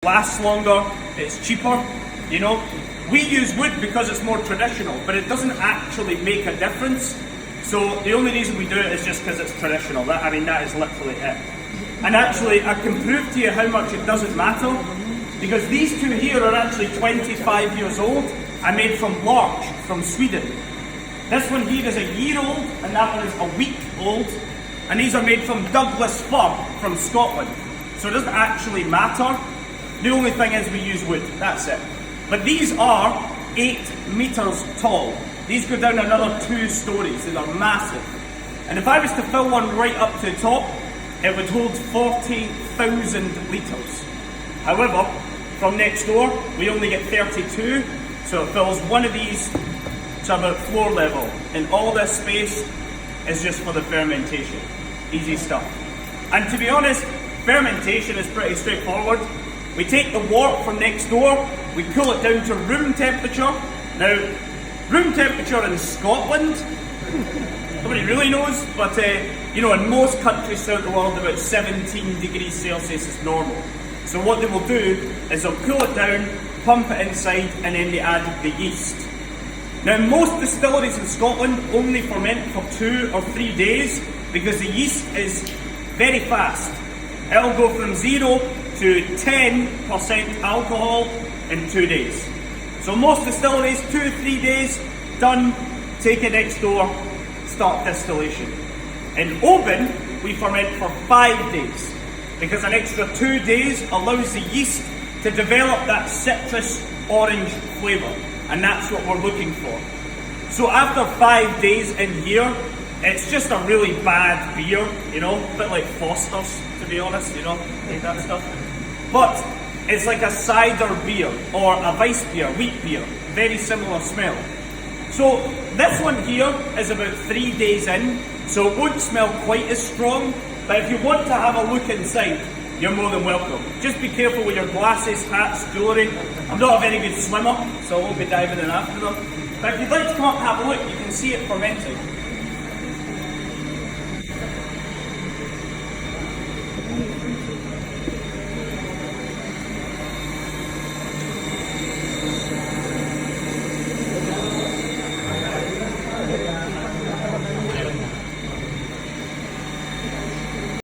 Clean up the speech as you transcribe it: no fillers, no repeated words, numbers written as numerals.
lasts longer, it's cheaper, you know. We use wood because it's more traditional, but it doesn't actually make a difference. So the only reason we do it is just because it's traditional. That is literally it. And actually, I can prove to you how much it doesn't matter, because these two here are actually 25 years old and made from larch from Sweden. This one here is a year old, and that one is a week old. And these are made from Douglas fir from Scotland. So it doesn't actually matter. The only thing is we use wood, that's it. But these are 8 meters tall. These go down another 2 stories, these are massive. And if I was to fill one right up to the top, it would hold 40,000 litres. However, from next door, we only get 32, so it fills one of these to about floor level. And all this space is just for the fermentation. Easy stuff. And to be honest, fermentation is pretty straightforward. We take the wort from next door, we cool it down to room temperature. Now, room temperature in Scotland, nobody really knows, but you know, in most countries throughout the world, about 17 degrees Celsius is normal. So what they will do is they'll cool it down, pump it inside, and then they add the yeast. Now, most distilleries in Scotland only ferment for 2 or 3 days because the yeast is very fast. It'll go from 0 to 10% alcohol in 2 days. So most distilleries, 2 or 3 days, done, take it next door, start distillation. In Oban, we ferment for 5 days because an extra 2 days allows the yeast to develop that citrus orange flavour, and that's what we're looking for. So after 5 days in here, it's just a really bad beer, you know, a bit like Foster's, to be honest, you know, hate that stuff. But it's like a cider beer or a Weiss beer, wheat beer, very similar smell. So this one here is about 3 days in, so it won't smell quite as strong, but if you want to have a look inside, you're more than welcome. Just be careful with your glasses, hats, jewellery. I'm not a very good swimmer, so I won't be diving in after them. But if you'd like to come up and have a look, you can see it fermenting.